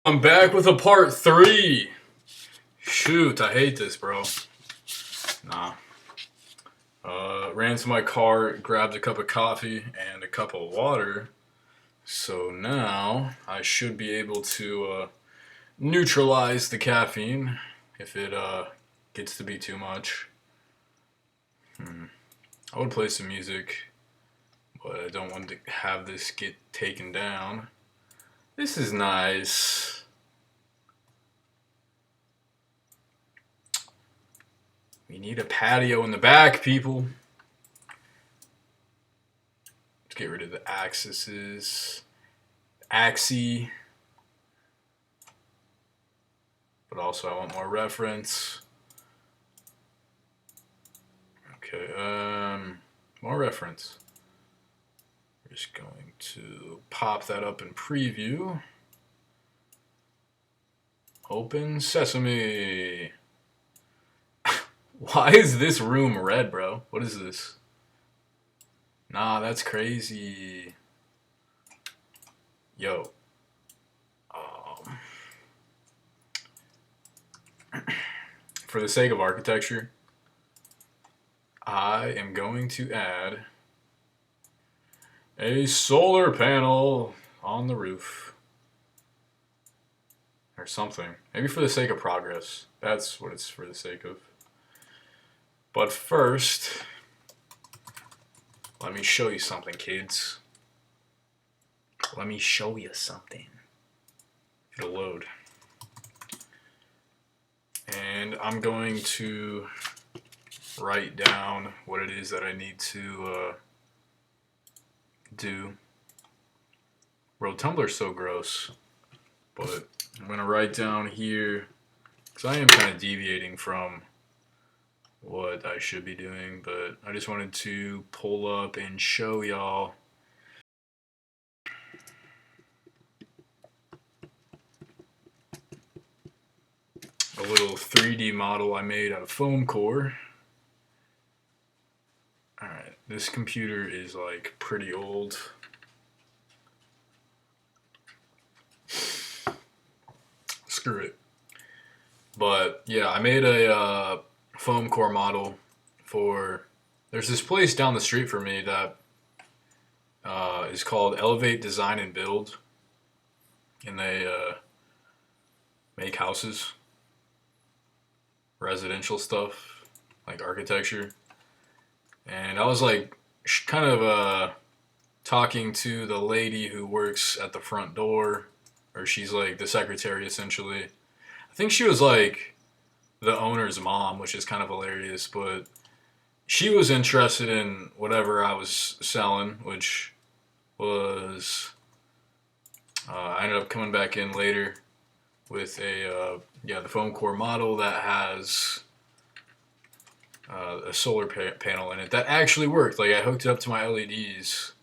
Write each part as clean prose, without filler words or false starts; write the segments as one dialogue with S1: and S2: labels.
S1: I'm back with a part 3. Shoot, I hate this, bro. Nah. Ran to my car, grabbed a cup of coffee and a cup of water. So now I should be able to neutralize the caffeine if it gets to be too much. I would play some music, but I don't want to have this get taken down. This is nice. We need a patio in the back, people. Let's get rid of the axes. Axie. But also I want more reference. Okay, more reference. We're just going to pop that up in preview. Open sesame. Why is this room red, bro? What is this? Nah, that's crazy. Yo. For the sake of architecture, I am going to add a solar panel on the roof. Or something. Maybe for the sake of progress. That's what it's for the sake of. But first, let me show you something, kids. Let me show you something. It'll load. And I'm going to write down what it is that I need to do. Bro, Tumblr's so gross. But I'm going to write down here, because I am kind of deviating from what I should be doing, but I just wanted to pull up and show y'all a little 3D model I made out of foam core. Alright, this computer is like pretty old. Screw it. But yeah, I made a foam core model for. There's this place down the street from me that is called Elevate Design and Build, and they make houses, residential stuff, like architecture. And I was like, kind of talking to the lady who works at the front door, or she's like the secretary essentially. I think she was like the owner's mom, which is kind of hilarious, but she was interested in whatever I was selling, which was I ended up coming back in later with a the foam core model that has a solar panel in it that actually worked. Like I hooked it up to my LEDs.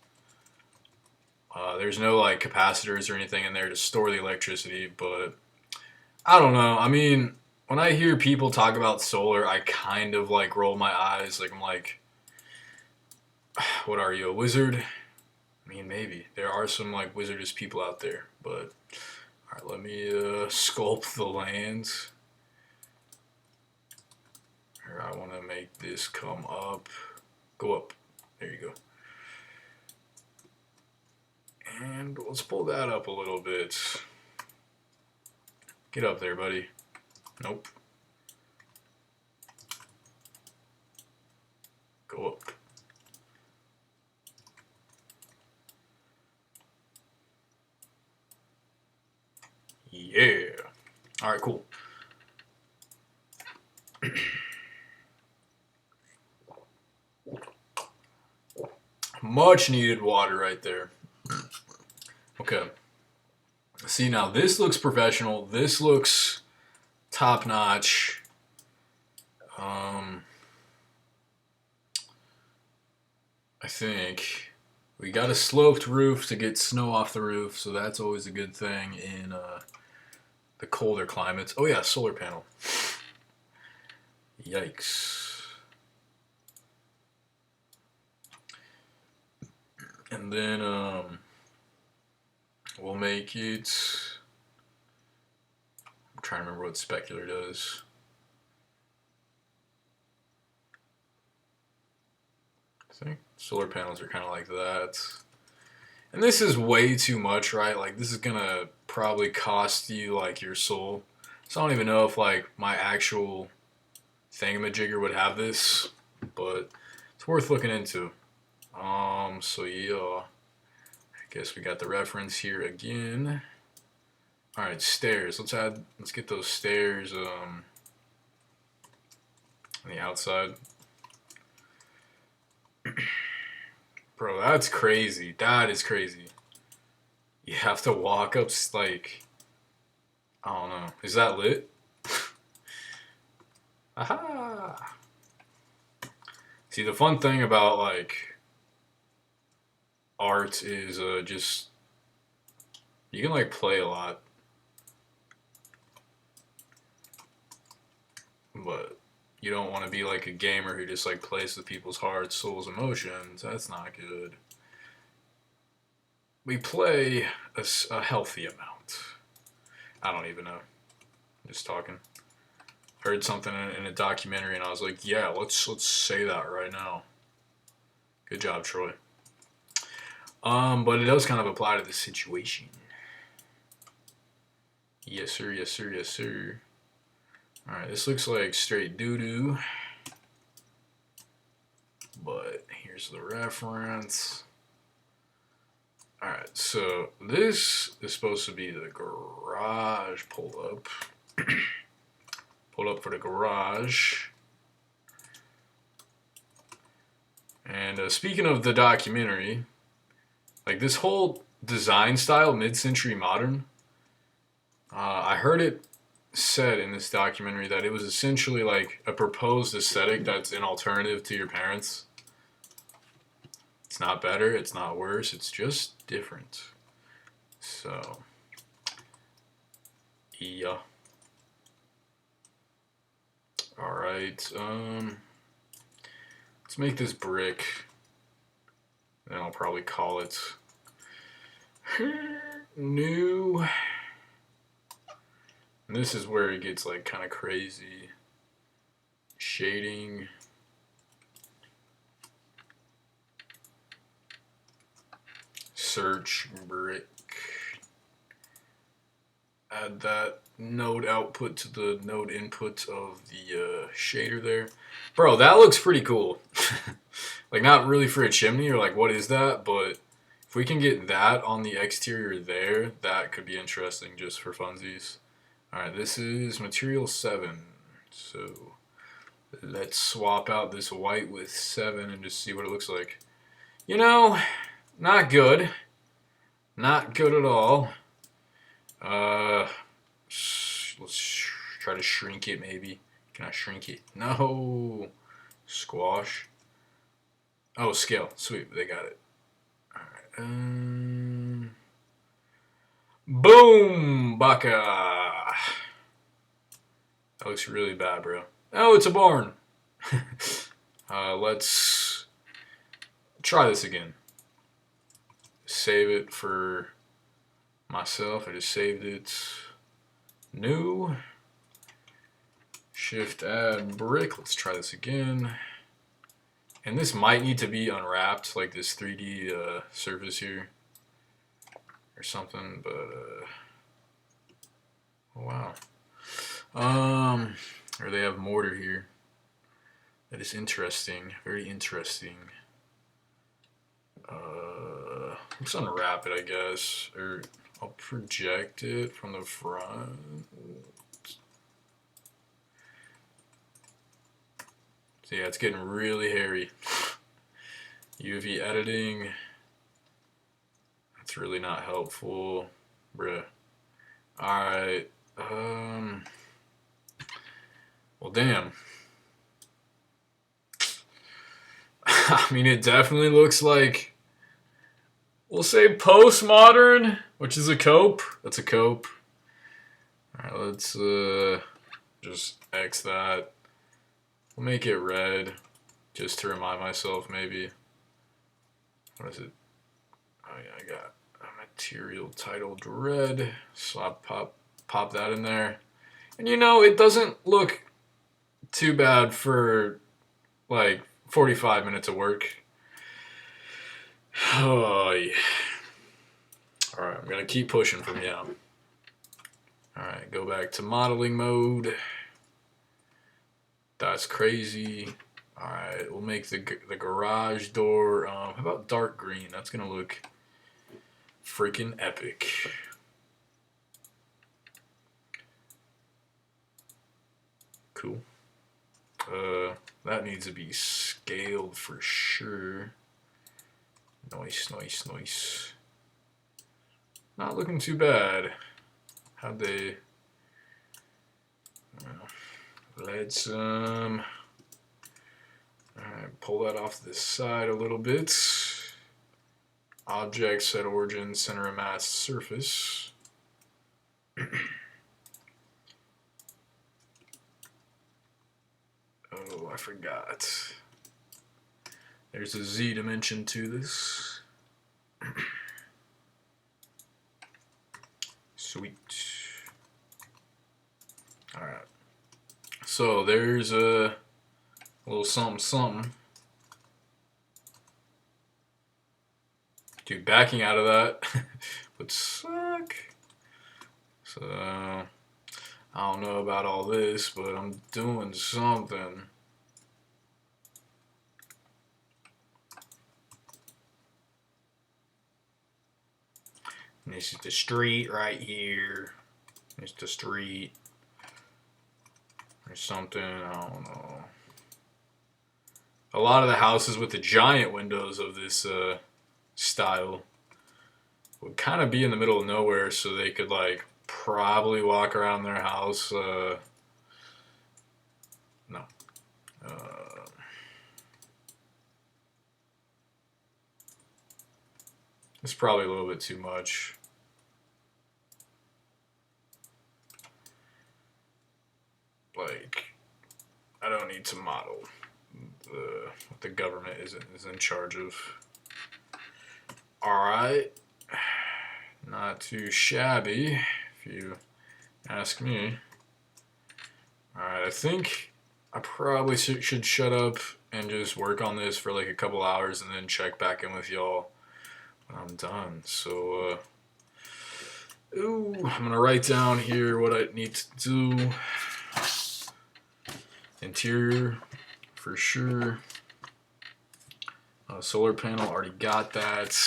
S1: There's no like capacitors or anything in there to store the electricity, but I don't know. I mean, when I hear people talk about solar, I kind of like roll my eyes. Like I'm like, what are you, a wizard? I mean, maybe there are some like wizardous people out there, but all right, let me sculpt the lands. Here, I want to make this come up, go up. There you go. And let's pull that up a little bit. Get up there, buddy. Nope. Go up. Yeah. All right, cool. Much needed water right there. Okay. See, now this looks professional. This looks top notch. I think we got a sloped roof to get snow off the roof, so that's always a good thing in the colder climates. Oh yeah, solar panel. Yikes. And then we'll make it trying to remember what specular does. See? Solar panels are kind of like that. And this is way too much, right? Like, this is gonna probably cost you, like, your soul. So I don't even know if, like, my actual thingamajigger would have this, but it's worth looking into. So yeah, I guess we got the reference here again. All right, stairs. Let's get those stairs on the outside. Bro, that's crazy. That is crazy. You have to walk up, like, I don't know. Is that lit? Aha! See, the fun thing about, like, art is just, you can, like, play a lot. But you don't want to be like a gamer who just like plays with people's hearts, souls, emotions. That's not good. We play a healthy amount. I don't even know. Just talking. Heard something in a documentary and I was like, yeah, let's say that right now. Good job, Troy. But it does kind of apply to the situation. Yes, sir. Yes, sir. Yes, sir. All right, this looks like straight doo-doo. But here's the reference. All right, so this is supposed to be the garage. Pull up. Pull up for the garage. And speaking of the documentary, like this whole design style, mid-century modern, I heard it said in this documentary that it was essentially like a proposed aesthetic that's an alternative to your parents'. It's not better, it's not worse, it's just different. So, yeah. Alright, let's make this brick. Then I'll probably call it new. And this is where it gets like kind of crazy. Shading. Search brick. Add that node output to the node input of the shader there. Bro, that looks pretty cool. Like, not really for a chimney or like, what is that? But if we can get that on the exterior there, that could be interesting just for funsies. Alright, this is material 7. So let's swap out this white with 7 and just see what it looks like. You know, not good. Not good at all. Let's try to shrink it maybe. Can I shrink it? No. Squash. Oh, scale. Sweet, they got it. Alright. Boom! Baka! That looks really bad, bro. Oh, it's a barn! Let's try this again. Save it for myself. I just saved it. New. Shift add brick. Let's try this again. And this might need to be unwrapped, like this 3D surface here. Or something, but oh wow. Or they have mortar here. That is interesting. Very interesting. Let's unwrap it, I guess. Or I'll project it from the front. So yeah, it's getting really hairy. UV editing. That's really not helpful. Bruh. Alright. Well, damn. I mean, it definitely looks like, we'll say postmodern, which is a cope. That's a cope. Alright, let's just X that. We'll make it red, just to remind myself, maybe. What is it? Oh yeah, I got a material titled red. So I pop that in there. And you know, it doesn't look too bad for like 45 minutes of work. Oh, yeah. Alright, I'm gonna keep pushing from now. Alright, go back to modeling mode. That's crazy. Alright, we'll make the garage door, how about dark green? That's gonna look freaking epic. Cool. That needs to be scaled for sure. Nice, nice, nice. Not looking too bad. How'd they... Let's, alright, pull that off this side a little bit. Object, set origin, center of mass, surface. Oh, I forgot. There's a Z dimension to this. Sweet. Alright. So there's a little something something. Dude, backing out of that would suck. So, I don't know about all this, but I'm doing something. And this is the street right here. It's the street. Or something, I don't know. A lot of the houses with the giant windows of this style would kind of be in the middle of nowhere, so they could like probably walk around their house. No. It's probably a little bit too much. Like, I don't need to model what the government is in charge of. Alright. Not too shabby, if you ask me. Alright, I think I probably should shut up and just work on this for like a couple hours and then check back in with y'all when I'm done. So, I'm gonna write down here what I need to do. Interior, for sure. Solar panel, already got that.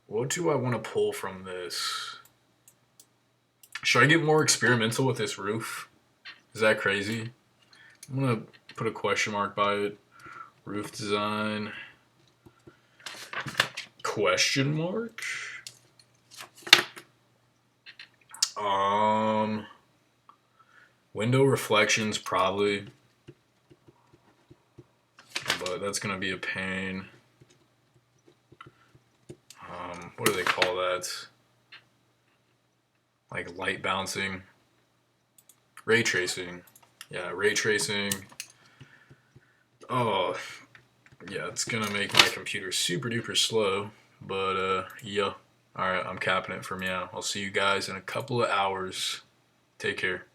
S1: What do I want to pull from this? Should I get more experimental with this roof? Is that crazy? I'm gonna put a question mark by it. Roof design. Question mark? Window reflections, probably. But that's gonna be a pain. What do they call that? Like light bouncing. Ray tracing. Yeah, ray tracing. Oh, yeah, it's gonna make my computer super duper slow. But, yeah. Alright, I'm capping it for now. I'll see you guys in a couple of hours. Take care.